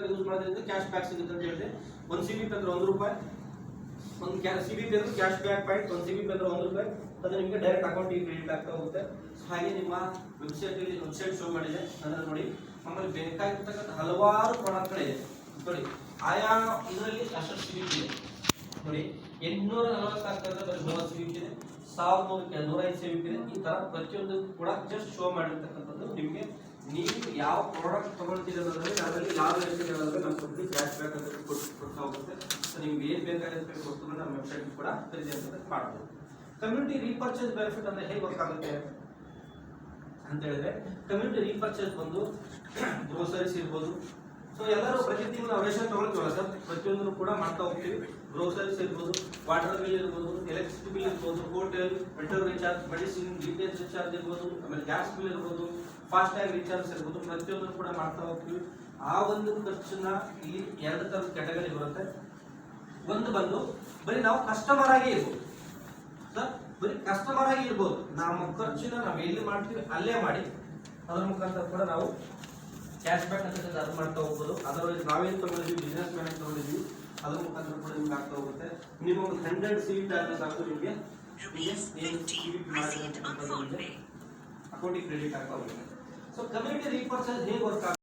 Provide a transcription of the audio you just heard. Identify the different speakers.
Speaker 1: Use ಮಾಡೋದ್ರಿಂದ cash back ಸಿಗುತ್ತೆ ಅಂತ ಹೇಳಿದೆ. ಒಂದು ಸಿಬಿಪಿ ಅಂದ್ರೆ ₹1, ಒಂದು ಸಿಬಿಪಿ ಅಂದ್ರೆ ಕ್ಯಾಶ್ ಬ್ಯಾಕ್ ಪಾಯಿಂಟ್, ಒಂದು ಸಿಬಿಪಿ ಅಂದ್ರೆ ₹1, ಅದು ನಿಮಗೆ ಡೈರೆಕ್ಟ್ ಅಕೌಂಟಿಗೆ ಕ್ರೆಡಿಟ್ ಆಗ್ತಾ ಹೋಗುತ್ತೆ. ಹಾಗೆ ನಿಮ್ಮ ವೆಬ್ಸೈಟ್ ಶೋ ಮಾಡಿದೆ ಅದನ್ನು ನೋಡಿ. ನಮ್ಮಲ್ಲಿ ಬೇಕಾಗಿರ್ತಕ್ಕಂಥ ಹಲವಾರು ಪ್ರಾಡಕ್ಟ್ಗಳಿದೆ ನೋಡಿ. ಆಯಾ ಇದರಲ್ಲಿ ಅಷ್ಟು ಸಿಬಿಪಿ ಇದೆ ನೋಡಿ. 840 ಬರೀ 30 ಸಿಬಿಪಿ ಇದೆ, 1105 ಸಿಬಿಪಿ ಇದೆ. ಈ ತರ ಪ್ರತಿಯೊಂದು ಕೂಡ ಜಸ್ಟ್ ಶೋ ಮಾಡಿರ್ತಕ್ಕಂಥದ್ದು ನಿಮಗೆ. ನೀವು ಯಾವ ಪ್ರಾಡಕ್ಟ್ ತಗೊಳ್ತೀರಿ ಅನ್ನೋದ್ರಲ್ಲಿ ಅದರಲ್ಲಿ ಲಾಭ ಇರ್ತದೆ ಅನ್ನೋದ್ರೆ ನಮ್ಮ ಕಂಪನಿ ಕ್ಯಾಶ್ ಬ್ಯಾಕ್ ಅಂತ ಕೊಡ್ತಾ ಹೋಗುತ್ತೆ. ಸೊ ನಿಮ್ಗೆ ಏನ್ ಬೇಕಾಗುತ್ತೆ ಕೊಡ್ತಾರೆ ನಮ್ಮ ವೆಬ್ಸೈಟ್ ಕೂಡ ಖರೀದಿ ಅಂತ ಮಾಡ್ಬೋದು. ಕಮ್ಯುನಿಟಿ ರೀಪರ್ಚೇಸ್ ಬೆನಿಫಿಟ್ ಅಂದ್ರೆ ಹೇಗೆ ವರ್ಕ್ ಆಗುತ್ತೆ ಅಂತ ಹೇಳಿದ್ರೆ, ಕಮ್ಯುನಿಟಿ ರೀಪರ್ಚೇಸ್ ಬಂದು ಗ್ರೋಸರೀಸ್ ಇರ್ಬೋದು. ಸೊ ಎಲ್ಲರೂ ಪ್ರತಿ ತಿಂಗಳು ನಾವು ರೇಷನ್ ತಗೊಳ್ತೀವಲ್ಲ ಸರ್, ಪ್ರತಿಯೊಂದನ್ನು ಕೂಡ ಮಾಡ್ತಾ ಹೋಗ್ತೀವಿ. ಗ್ರೋಸರೀಸ್ ಇರ್ಬೋದು, ವಾಟರ್ ಬಿಲ್ ಇರ್ಬೋದು, ಎಲೆಕ್ಟ್ರಿಸಿಟಿ ಬಿಲ್ ಇರ್ಬೋದು, hotel, metro recharge, medicine, DTH recharge ಇರ್ಬೋದು, ಆಮೇಲೆ ಗ್ಯಾಸ್ ಬಿಲ್ ಇರ್ಬೋದು, ಫಾಸ್ಟ್ಯಾಗ್ ರೀಚಾರ್ಜ್ ಇರ್ಬೋದು, ಪ್ರತಿಯೊಂದನ್ನು ಕೂಡ ಮಾಡ್ತಾ ಹೋಗ್ತೀವಿ. ಆ ಒಂದು ಖರ್ಚನ್ನ ಇಲ್ಲಿ 2 ತರದ ಕ್ಯಾಟಗರಿ ಬರುತ್ತೆ. ಒಂದು ಬಂದು ಬರೀ ನಾವು ಕಸ್ಟಮರ್ ಆಗಿ ಇರ್ಬೋದು ಸರ್, ಬರೀ ಕಸ್ಟಮರ್ ಆಗಿ ಇರ್ಬೋದು. ನಮ್ಮ ಖರ್ಚಿನ ನಾವು ಎಲ್ಲಿ ಮಾಡ್ತೀವಿ ಅಲ್ಲೇ ಮಾಡಿ ಅದ್ರ ಮುಖಾಂತರ ಕೂಡ ನಾವು ಕ್ಯಾಶ್ ಬ್ಯಾಕ್ ಅಂತ ಅದು ಮಾಡ್ತಾ ಹೋಗ್ಬೋದು. ಅದರೊಳಗೆ ನಾವೇನು ತಗೊಂಡಿದ್ವಿ, ಬಿಸ್ನೆಸ್ ಮ್ಯಾನ್ ತಗೊಂಡಿದ್ವಿ, ಅದ್ರ ಮುಖಾಂತರ ಕೂಡ ನಿಮ್ಗೆ ಆಗ್ತಾ ಹೋಗುತ್ತೆ. ನೀವು ಒಂದು 100 ಸಿಬಿಪಿ ಆದ್ರೆ ಸಾಕು, ನಿಮಗೆ ಅಕೌಂಟಿಗೆ ಕ್ರೆಡಿಟ್ ಆಗ್ತಾ ಹೋಗುತ್ತೆ. ಸೊ ಕಮ್ಯುನಿಟಿ ರೀಪರ್ಚೇಸ್ ಹೇಗೆ ವರ್ಕ್